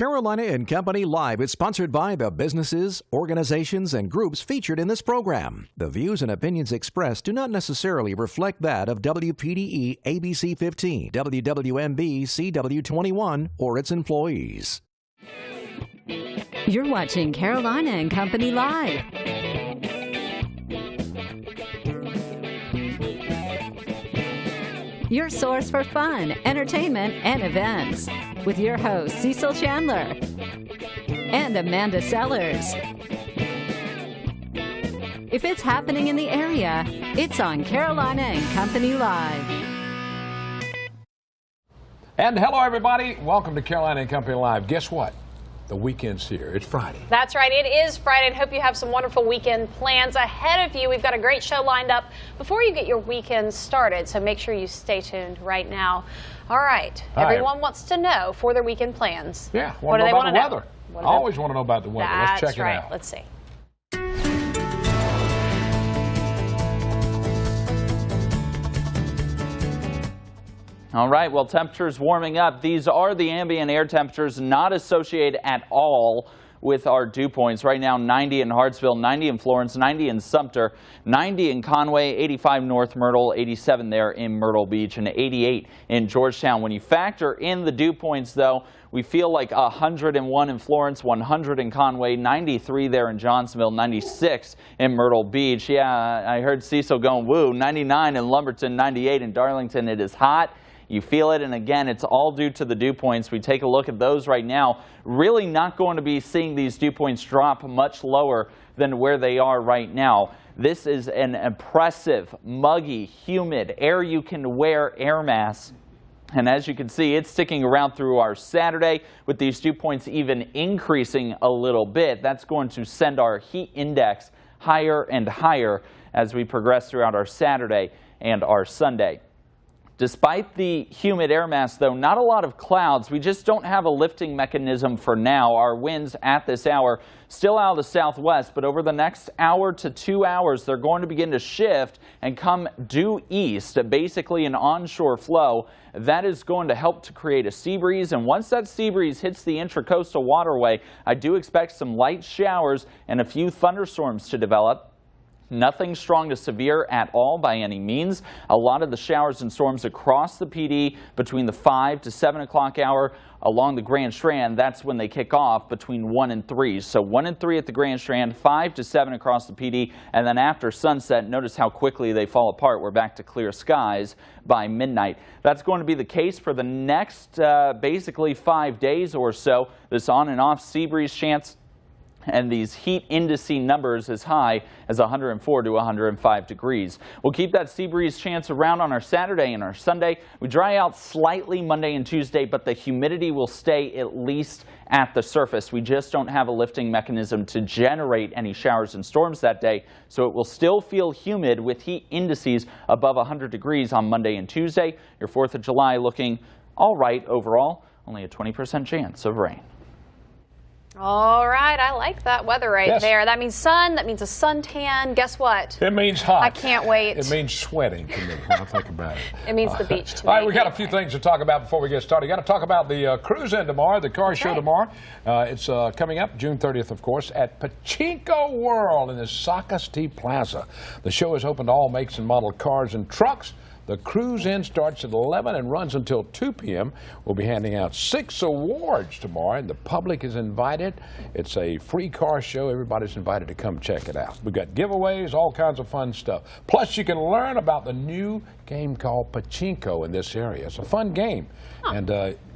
Carolina and Company Live is sponsored by the businesses, organizations, and groups featured in this program. The views and opinions expressed do not necessarily reflect that of WPDE ABC 15, WWMB CW21, or its employees. You're watching Carolina and Company Live. Your source for fun, entertainment, and events. With your hosts, Cecil Chandler and Amanda Sellers. If it's happening in the area, it's on Carolina and Company Live. And hello, everybody. Welcome to Carolina and Company Live. Guess what? The weekend's here. It's Friday. That's right. It is Friday, and hope you have some wonderful weekend plans ahead of you. We've got a great show lined up before you get your weekend started, so make sure you stay tuned right now. All right. Everyone wants to know for their weekend plans. Yeah. What do they want to know? Weather. I always want to know about the weather. Let's check it out. Let's see. All right, well, temperatures warming up. These are the ambient air temperatures not associated at all with our dew points. Right now, 90 in Hartsville, 90 in Florence, 90 in Sumter, 90 in Conway, 85 North Myrtle, 87 there in Myrtle Beach, and 88 in Georgetown. When you factor in the dew points, though, we feel like 101 in Florence, 100 in Conway, 93 there in Johnsonville, 96 in Myrtle Beach. Yeah, I heard Cecil going woo. 99 in Lumberton, 98 in Darlington. It is hot. You feel it, and again, it's all due to the dew points. We take a look at those right now. Really not going to be seeing these dew points drop much lower than where they are right now. This is an impressive, muggy, humid, air you can wear air mass. And as you can see, it's sticking around through our Saturday with these dew points even increasing a little bit. That's going to send our heat index higher and higher as we progress throughout our Saturday and our Sunday. Despite the humid air mass, though, not a lot of clouds. We just don't have a lifting mechanism for now. Our winds at this hour still out of the southwest, but over the next hour to 2 hours, they're going to begin to shift and come due east, basically an onshore flow. That is going to help to create a sea breeze, and once that sea breeze hits the intracoastal waterway, I do expect some light showers and a few thunderstorms to develop. Nothing strong to severe at all by any means. A lot of the showers and storms across the PD between the 5 to 7 o'clock hour along the Grand Strand. That's when they kick off between 1 and 3. So 1 and 3 at the Grand Strand, 5 to 7 across the PD. And then after sunset, notice how quickly they fall apart. We're back to clear skies by midnight. That's going to be the case for the next basically 5 days or so. This on and off sea breeze chance. And these heat indice numbers as high as 104 to 105 degrees. We'll keep that sea breeze chance around on our Saturday and our Sunday. We dry out slightly Monday and Tuesday, but the humidity will stay at least at the surface. We just don't have a lifting mechanism to generate any showers and storms that day, so it will still feel humid with heat indices above 100 degrees on Monday and Tuesday. Your 4th of July looking all right overall, only a 20% chance of rain. All right, I like that weather there. That means sun, that means a suntan. Guess what? It means hot. I can't wait. It means sweating to me when I think about it. It means the beach to me. All right, we got a few things to talk about before we get started. Got to talk about the cruise-in tomorrow, the car show tomorrow. It's coming up June 30th, of course, at Pachinko World in the Socastee Plaza. The show is open to all makes and model cars and trucks. The cruise-in starts at 11 and runs until 2 p.m. We'll be handing out 6 awards tomorrow, and the public is invited. It's a free car show. Everybody's invited to come check it out. We've got giveaways, all kinds of fun stuff. Plus, you can learn about the new game called Pachinko in this area. It's a fun game, and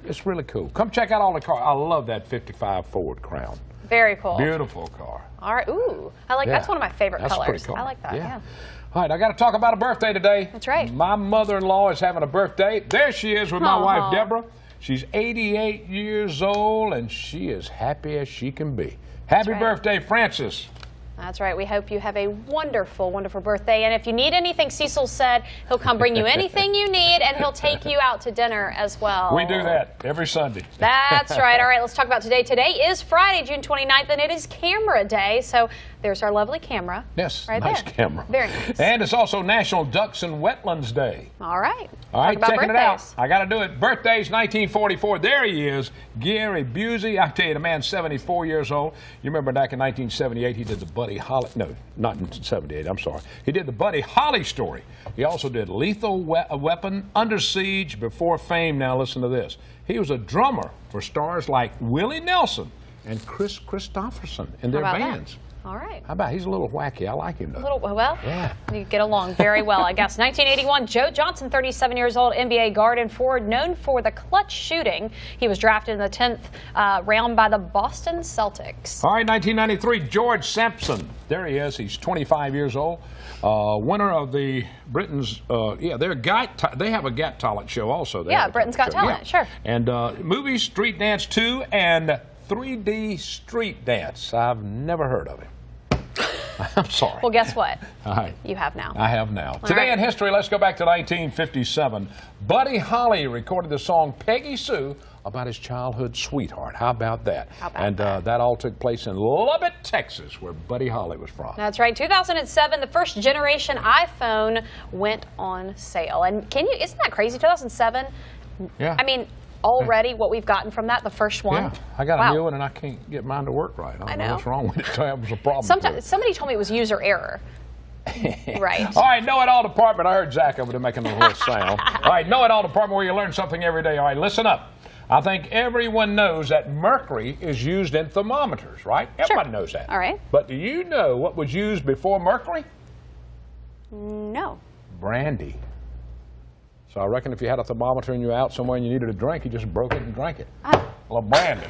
it's really cool. Come check out all the cars. I love that 55 Ford Crown. Very cool. Beautiful car. All right. Ooh, I like that's one of my favorite colors. That's pretty cool. I like that. Yeah. All right, I got to talk about a birthday today. That's right. My mother-in-law is having a birthday. There she is with my wife, Deborah. She's 88 years old, and she is happy as she can be. Happy birthday, Frances. That's right. We hope you have a wonderful, wonderful birthday. And if you need anything, Cecil said he'll come bring you anything you need, and he'll take you out to dinner as well. We do that every Sunday. That's right. All right, let's talk about today. Today is Friday, June 29th, and it is Camera Day. So There's our lovely camera. Yes, right nice there. camera. Very nice. And it's also National Ducks and Wetlands Day. All right. All right, Talk about checking it out. birthdays. I got to do it. Birthdays, 1944. There he is, Gary Busey. I tell you, the man's 74 years old. You remember back in 1978, he did the Buddy Holly. No, not in 78. I'm sorry. He did the Buddy Holly story. He also did Lethal Weapon, Under Siege, Before Fame. Now listen to this. He was a drummer for stars like Willie Nelson and Chris Christopherson in their bands. That? All right. How about, he's a little wacky. I like him though. Well, yeah. You get along very well, I guess. 1981, Joe Johnson, 37 years old, NBA guard and forward, known for the clutch shooting. He was drafted in the 10th round by the Boston Celtics. All right, 1993, George Sampson. There he is. He's 25 years old. Winner of the Britain's, they have a Got Talent show also. Britain's Got Talent, sure. And movies, Street Dance 2 and 3D Street Dance. I've never heard of him. I'm sorry. Well, guess what? All right. You have now. I have now. All Today right. in history, let's go back to 1957. Buddy Holly recorded the song Peggy Sue about his childhood sweetheart. How about that? How about and that all took place in Lubbock, Texas, where Buddy Holly was from. That's right. 2007, the first generation iPhone went on sale. And isn't that crazy? 2007? Yeah. I mean, already what we've gotten from that, the first one. Yeah, I got a new one and I can't get mine to work right. I don't know what's wrong with it. That was a problem. Somebody told me it was user error. Right. All right, Know It All Department. I heard Zach over there making a little sound. All right, Know It All Department, where you learn something every day. All right, listen up. I think everyone knows that mercury is used in thermometers, right? Everybody knows that. All right. But do you know what was used before mercury? No. Brandy. So I reckon if you had a thermometer and you were out somewhere and you needed a drink, you just broke it and drank it. Well, brandy.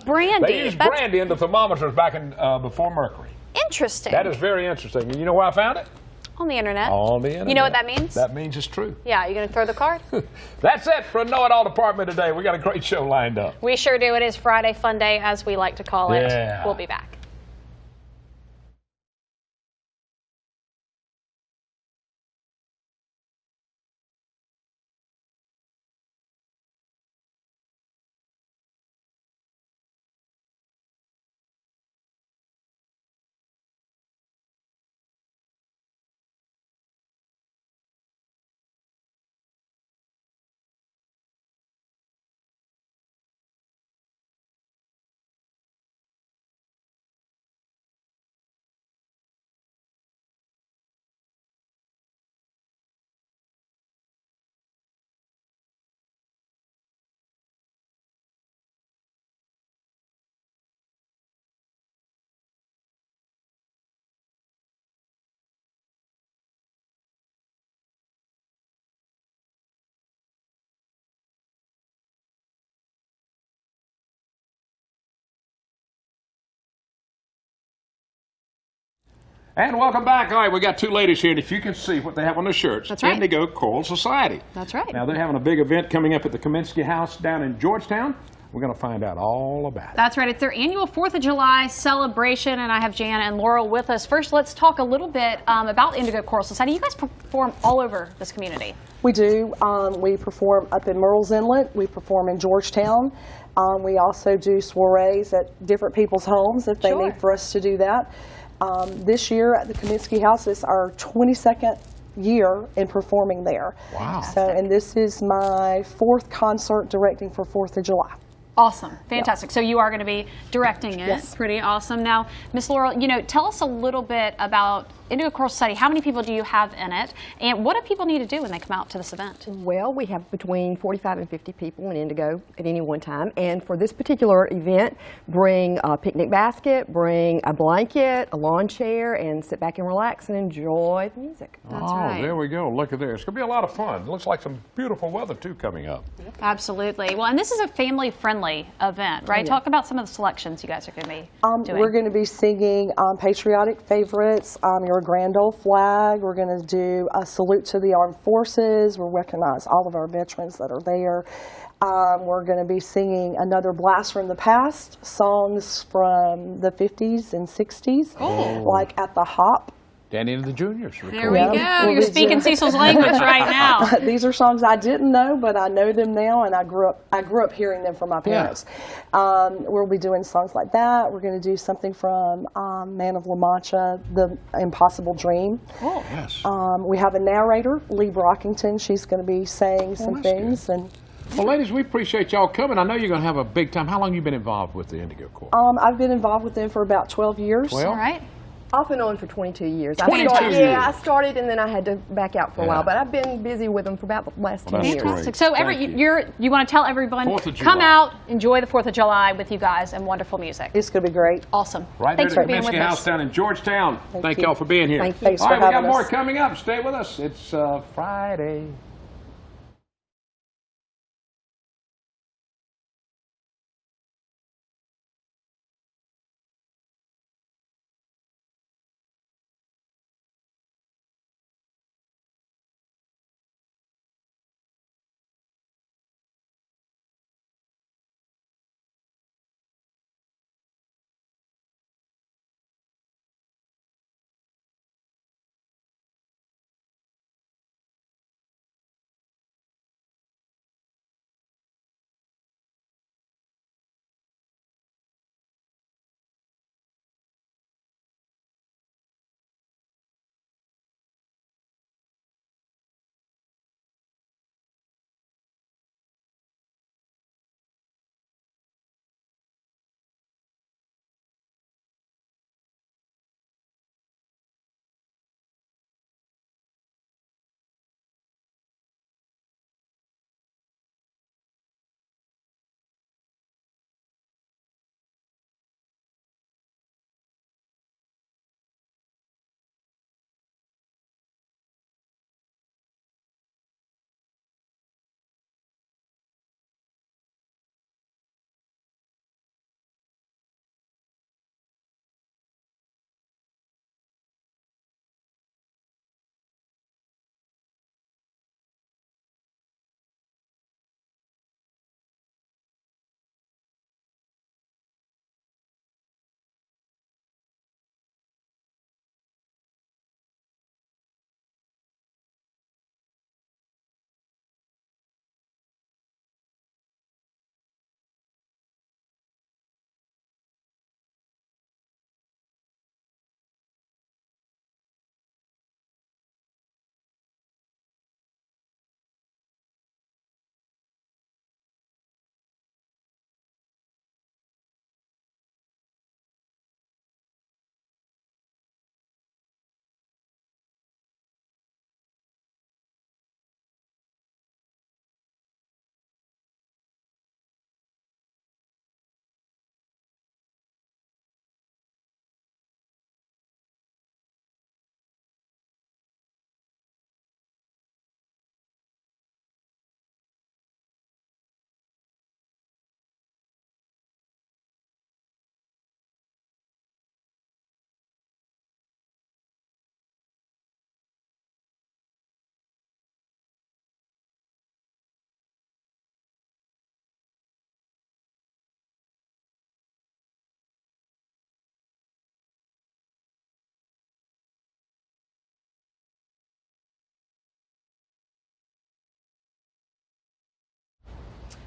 Brandy. They used brandy in the thermometers back in before mercury. Interesting. That is very interesting. And you know where I found it? On the internet. On the internet. You know what that means? That means it's true. Yeah, you going to throw the card? That's it for Know It All Department today. We got a great show lined up. We sure do. It is Friday Fun Day, as we like to call it. Yeah. We'll be back. And welcome back. All right, we got two ladies here, and if you can see what they have on their shirts, That's right. Indigo Coral Society. That's right. Now, they're having a big event coming up at the Kaminsky House down in Georgetown. We're going to find out all about it. That's right. It's their annual 4th of July celebration, and I have Jana and Laurel with us. First, let's talk a little bit about Indigo Coral Society. You guys perform all over this community. We do. We perform up in Murrells Inlet. We perform in Georgetown. We also do soirees at different people's homes if they need for us to do that. This year at the Kaminsky House is our 22nd year in performing there. Wow. So, and this is my 4th concert directing for 4th of July. Awesome. Fantastic. So you are going to be directing it. Yes. Pretty awesome. Now, Miss Laurel, tell us a little bit about Indigo Coral Society. How many people do you have in it? And what do people need to do when they come out to this event? Well, we have between 45 and 50 people in Indigo at any one time. And for this particular event, bring a picnic basket, bring a blanket, a lawn chair, and sit back and relax and enjoy the music. That's right. There we go. Look at there. It's going to be a lot of fun. It looks like some beautiful weather, too, coming up. Absolutely. Well, and this is a family-friendly event, right? Yeah. Talk about some of the selections you guys are going to be doing. We're going to be singing patriotic favorites, your Grand Old Flag. We're going to do a salute to the armed forces. We'll recognize all of our veterans that are there. We're going to be singing another blast from the past, songs from the 50s and 60s, like At the Hop. Danny and the Juniors. There we go. You're speaking Cecil's language right now. These are songs I didn't know, but I know them now, and I grew up hearing them from my parents. We'll be doing songs like that. We're going to do something from Man of La Mancha, The Impossible Dream. Oh, yes. We have a narrator, Lee Brockington. She's going to be saying some things. And well, ladies, we appreciate y'all coming. I know you're going to have a big time. How long have you been involved with the Indigo Corps? I've been involved with them for about 12 years. Well, all right. Off and on for 22 years. 22 years. Yeah, I started and then I had to back out for a while, but I've been busy with them for about the last 10 years. Fantastic. So you want to tell everyone, come out, enjoy the 4th of July with you guys and wonderful music. It's going to be great. Awesome. Right Thanks there for at being with Kaminsky House us. down in Georgetown. Thank y'all for being here. Thank you. Thanks all for right, we got having more us. coming up. Stay with us. It's Friday.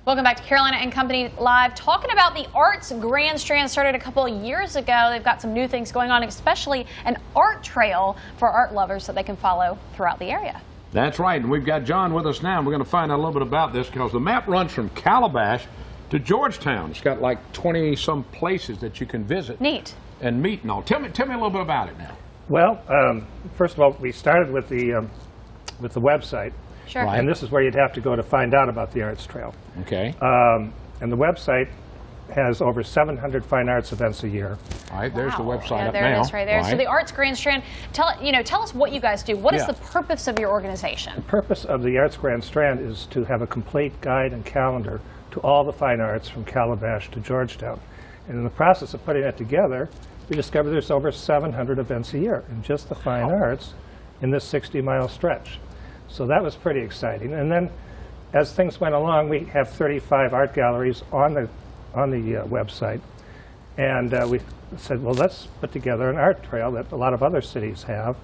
Welcome back to Carolina and Company Live, talking about the Arts Grand Strand. Started a couple of years ago. They've got some new things going on, especially an art trail for art lovers that they can follow throughout the area. That's right, and we've got John with us now, and we're going to find out a little bit about this because the map runs from Calabash to Georgetown. It's got like 20-some places that you can visit. Neat. And meet and all. Tell me a little bit about it now. Well, first of all, we started with the website. Sure. Right. And this is where you'd have to go to find out about the Arts Trail. Okay. And the website has over 700 fine arts events a year. All right, there's the website up there now. it is right there. Right. So the Arts Grand Strand, tell us what you guys do. What is the purpose of your organization? The purpose of the Arts Grand Strand is to have a complete guide and calendar to all the fine arts from Calabash to Georgetown. And in the process of putting it together, we discovered there's over 700 events a year in just the fine arts in this 60-mile stretch. So that was pretty exciting. And then as things went along, we have 35 art galleries on the website. And we said, well, let's put together an art trail that a lot of other cities have,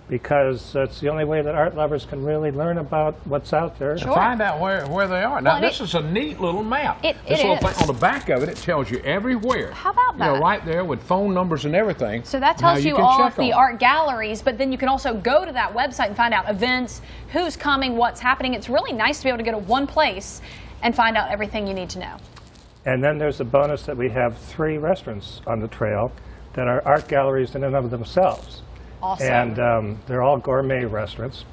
because it's the only way that art lovers can really learn about what's out there. Sure. Find out where they are. Now, this is a neat little map. This little thing on the back of it, it tells you everywhere. How about that? You know, right there with phone numbers and everything. So that tells you all of the art galleries, but then you can also go to that website and find out events, who's coming, what's happening. It's really nice to be able to go to one place and find out everything you need to know. And then there's a bonus that we have 3 restaurants on the trail that are art galleries in and of themselves. Awesome. And they're all gourmet restaurants.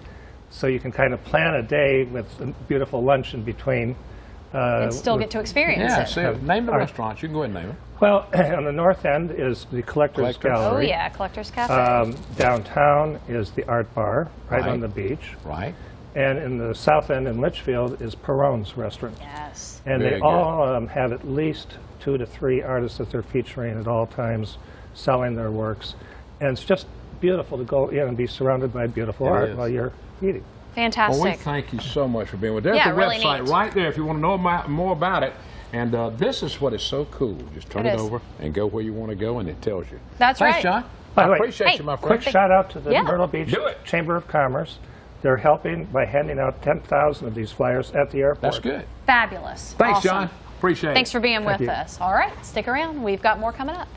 So you can kind of plan a day with a beautiful lunch in between. And still get to experience it. See, name the restaurants. You can go ahead and name them. Well, on the north end is the Collector's Gallery. Oh, yeah, Collector's Cafe. Downtown is the Art Bar, right on the beach. Right. And in the south end in Litchfield is Perron's Restaurant. Yes. And they all have at least 2 to 3 artists that they're featuring at all times, selling their works. And it's just beautiful to go in and be surrounded by beautiful art while you're eating. Fantastic. Well, we thank you so much for being with us. There's the website right there if you want to know more about it. And this is what is so cool. Just turn it over and go where you want to go, and it tells you. That's right. Thanks, John. By the way, appreciate you, my friend. Quick shout out to the Myrtle Beach Chamber of Commerce. They're helping by handing out 10,000 of these flyers at the airport. That's good. Fabulous. Thanks, awesome. John. Appreciate it. Thanks for being with us. All right, stick around. We've got more coming up.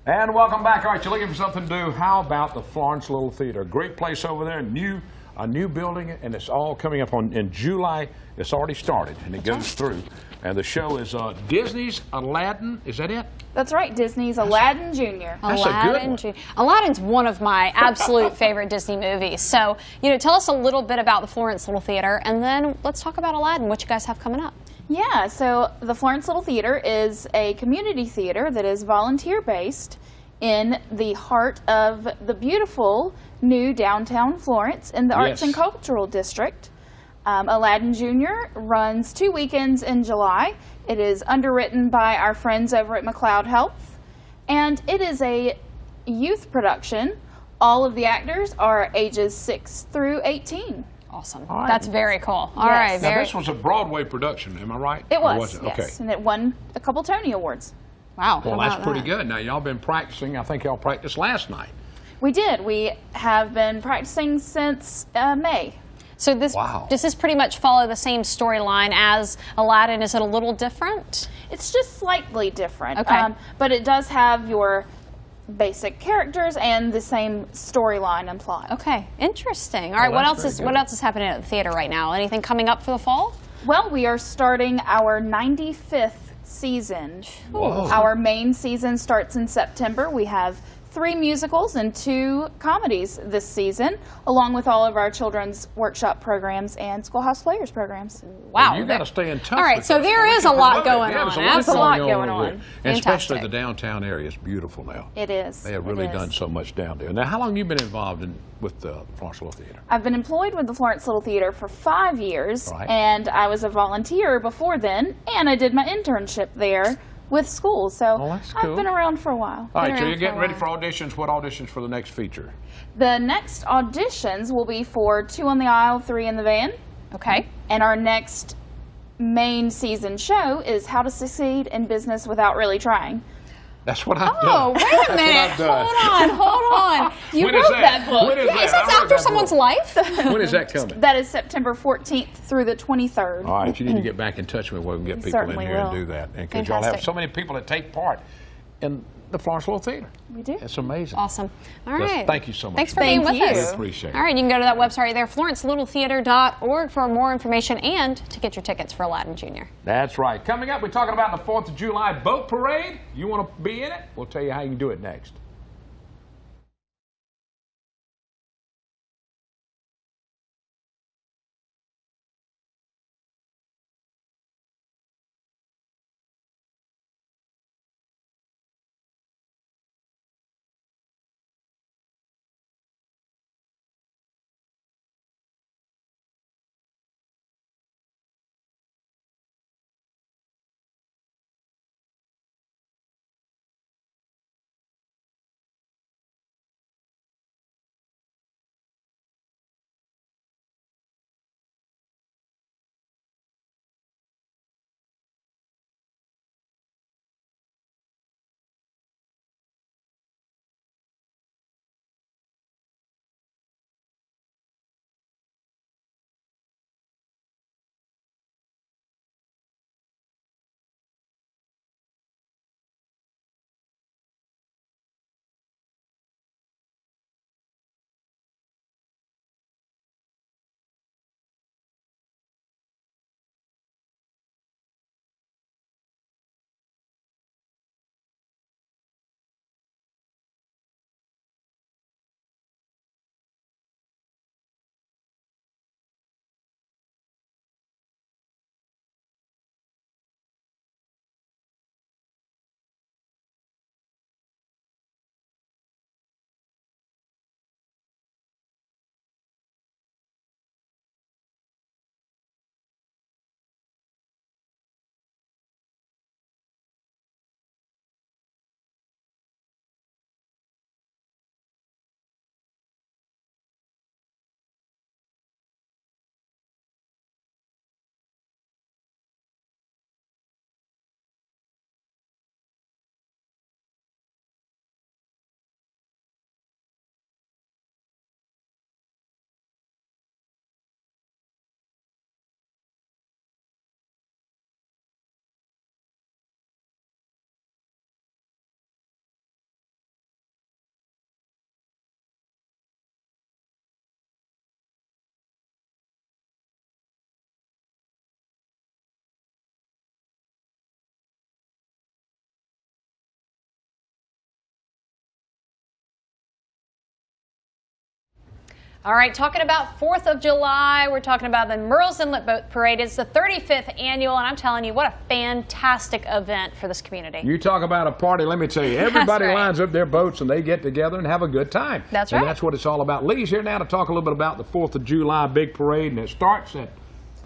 And welcome back. All right, you're looking for something to do. How about the Florence Little Theater? Great place over there, a new building, and it's all coming up in July. It's already started, and it goes through. And the show is Disney's Aladdin. Is that it? That's right, Disney's Aladdin Jr. That's a good one. Aladdin's one of my absolute favorite Disney movies. So, tell us a little bit about the Florence Little Theater, and then let's talk about Aladdin, what you guys have coming up. Yeah, so the Florence Little Theater is a community theater that is volunteer-based in the heart of the beautiful new downtown Florence in the Arts and Cultural District. Aladdin Jr. runs 2 weekends in July. It is underwritten by our friends over at McLeod Health, and it is a youth production. All of the actors are ages 6 through 18. Awesome. Right. That's very cool. All right. Now, this was a Broadway production, am I right? It was, it? yes. Okay. And it won a couple Tony Awards. Wow. Well, that's pretty good. Now, y'all been practicing. I think y'all practiced last night. We did. We have been practicing since May. So does this pretty much follow the same storyline as Aladdin? Is it a little different? It's just slightly different. Okay. But it does have your basic characters and the same storyline and plot. Okay, interesting. All right, what else is happening at the theater right now? Anything coming up for the fall? Well, we are starting our 95th season. Whoa. Our main season starts in September. We have 3 musicals and 2 comedies this season, along with all of our children's workshop programs and Schoolhouse Players programs. Wow. Well, you got to stay in touch. All right, so there is a lot going on. There's a lot going on. And especially the downtown area is beautiful now. It is. They have really done so much down there. Now, how long have you been involved with the Florence Little Theater? I've been employed with the Florence Little Theater for 5 years, and I was a volunteer before then, and I did my internship there with schools. So that's cool. I've been around for a while. All right, so you're getting ready for auditions. What auditions for the next feature? The next auditions will be for 2 on the Aisle, 3 in the Van. Okay. And our next main season show is How to Succeed in Business Without Really Trying. That's what I've done. Oh, wait a minute. Hold on. You When is wrote that book. When is that? Is I that wrote after that someone's book. life? When is that coming? That is September 14th through the 23rd. All right, you need to get back in touch with me. We can get people in Certainly here and will. do that. And because y'all have Fantastic. so many people that take part in the Florence Little Theater. We do. It's amazing. Awesome. All Just right. thank you so much. Thanks for for being Thank with you. us. We appreciate it. All right, you can go to that website right there, FlorenceLittleTheater.org for more information and to get your tickets for Aladdin Jr. That's right. Coming up, we're talking about the 4th of July boat parade. You want to be in it? We'll tell you how you can do it next. All right, talking about 4th of July, we're talking about the Murrells Inlet Boat Parade. It's the 35th annual, and I'm telling you, what a fantastic event for this community. You talk about a party, let me tell you, everybody right. lines up their boats and they get together and have a good time. That's And right. that's what it's all about. Lee's here now to talk a little bit about the 4th of July big parade, and it starts at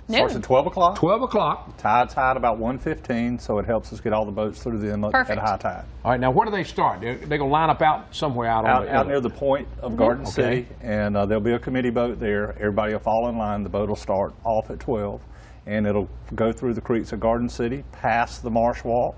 Starts at 12 o'clock. 12 o'clock. Tide's high at about 1:15, so it helps us get all the boats through the inlet Perfect. at high tide. All right, now where do they start? They're going to line up out somewhere out on the Out near the point of Garden City, and there'll be a committee boat there. Everybody will fall in line. The boat will start off at 12, and it'll go through the creeks of Garden City, past the Marsh Walk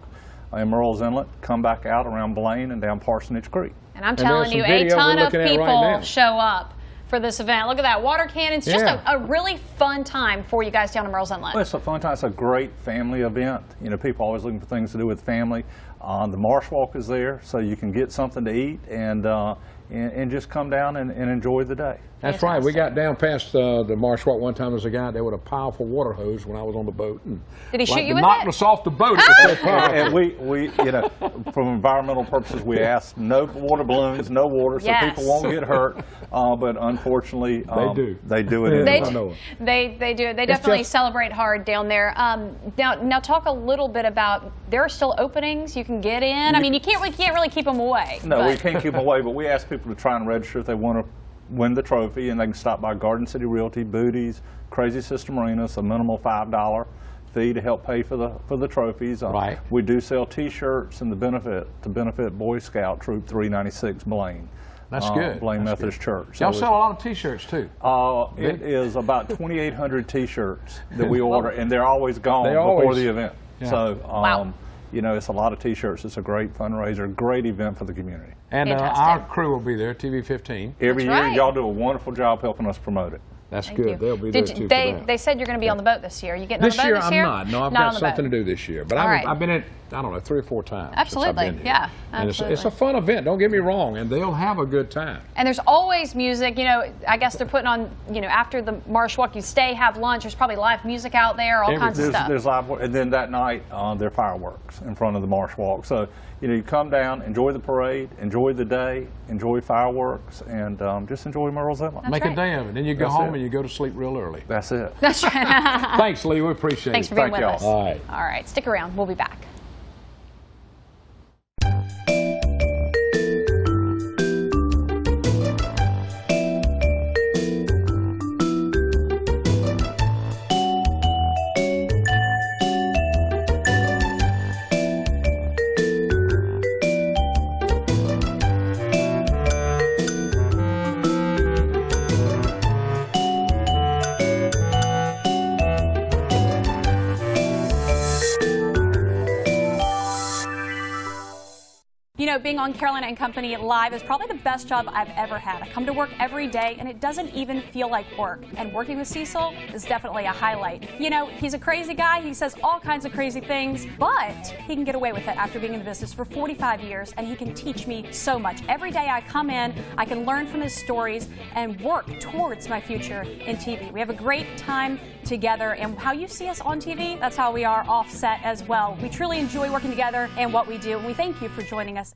in Murrells Inlet, come back out around Blaine and down Parsonage Creek. And I'm telling you, a ton of people show up for this event. Look at that water cannons. Just a really fun time for you guys down in Murrells Inlet. Well, it's a fun time. It's a great family event. You know, people are always looking for things to do with family. The Marsh Walk is there, so you can get something to eat and just come down and enjoy the day. That's right. We got down past the Marsh Walk one time. There was a guy there with a powerful water hose when I was on the boat. And did he shoot you with knocked it? us off the boat. It was so powerful. And we, you know, from environmental purposes, we ask no water balloons, no water, so people won't get hurt. But unfortunately, they do it. They do it. They definitely celebrate hard down there. Now talk a little bit about, there are still openings you can get in. I mean, you can't really keep them away. No, we can't keep them away, but we ask people to try and register if they want to win the trophy, and they can stop by Garden City Realty, Booties, Crazy Sister Marina. It's a minimal $5 fee to help pay for the trophies. Right. We do sell T-shirts and to benefit Boy Scout Troop 396 Blaine. That's good. Blaine That's Methodist good. Church. Y'all So sell a lot of T-shirts too. it is about 2,800 T-shirts that we order, and they're always gone before the event. Yeah. So, Wow. you know, it's a lot of T-shirts. It's a great fundraiser, great event for the community. And Fantastic. our crew will be there, TV 15. Every year, right. y'all do a wonderful job helping us promote it. That's Thank good. you. They'll be there Did too you, for that. they said you're going to be on the boat this year. Are you getting This on the boat year, this year? I'm not. No, I've Not got on the something boat. to do this year. But All right. I've been in, I don't know, 3 or 4 times. Absolutely. Since I've been here. Yeah, And it's a absolutely. fun event. Don't get me wrong. And they'll have a good time. And there's always music. You know, I guess they're putting on, you know, after the Marsh Walk, you stay, have lunch. There's probably live music out there, all kinds of stuff. There's live, and then that night, there are fireworks in front of the Marsh Walk. So, you know, you come down, enjoy the parade, enjoy the day, enjoy fireworks, and just enjoy Murrells Inlet. Make right. a day of it. Then you go That's home it. and you go to sleep real early. That's it. That's right. Thanks, Lee. We appreciate Thanks it. for being Thank with y'all. us. All right. All right. Stick around. We'll be back. You know, being on Carolina and Company Live is probably the best job I've ever had. I come to work every day and it doesn't even feel like work. And working with Cecil is definitely a highlight. You know, he's a crazy guy. He says all kinds of crazy things, but he can get away with it after being in the business for 45 years, and he can teach me so much. Every day I come in, I can learn from his stories and work towards my future in TV. We have a great time together, and how you see us on TV, that's how we are off set as well. We truly enjoy working together and what we do, and we thank you for joining us.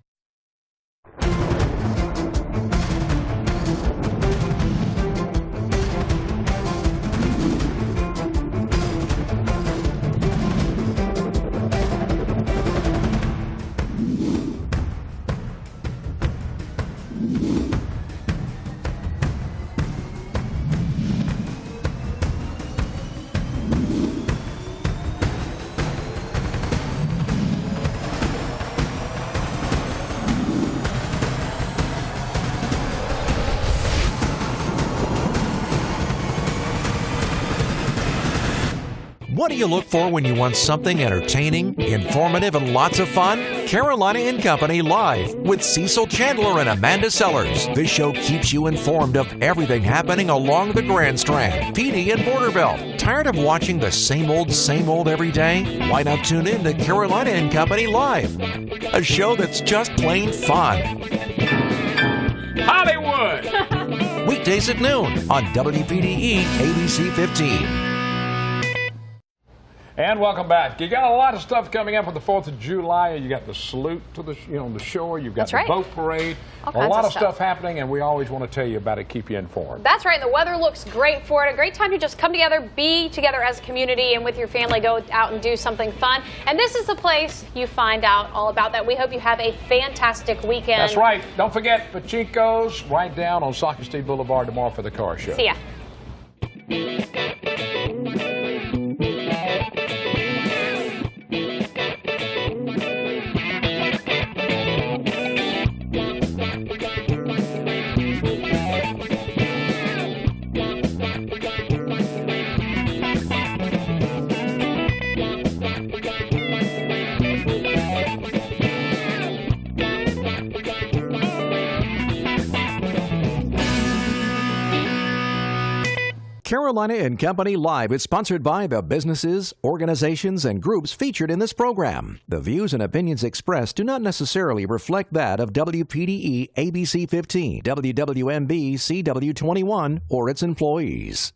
What do you look for when you want something entertaining, informative, and lots of fun? Carolina and Company Live with Cecil Chandler and Amanda Sellers. This show keeps you informed of everything happening along the Grand Strand, PD, and Borderville. Tired of watching the same old every day? Why not tune in to Carolina and Company Live, a show that's just plain fun. Hollywood! Weekdays at noon on WPDE ABC 15. And welcome back. You got a lot of stuff coming up with the 4th of July. You got the salute to the, the shore. You've got the boat parade. All A kinds lot of of stuff happening, and we always want to tell you about it, keep you informed. That's right. The weather looks great for it. A great time to just come together, be together as a community, and with your family, go out and do something fun. And this is the place you find out all about that. We hope you have a fantastic weekend. That's right. Don't forget Pachico's right down on Socastee Boulevard tomorrow for the car show. See ya. Carolina and Company Live is sponsored by the businesses, organizations, and groups featured in this program. The views and opinions expressed do not necessarily reflect that of WPDE ABC 15, WWMB CW21, or its employees.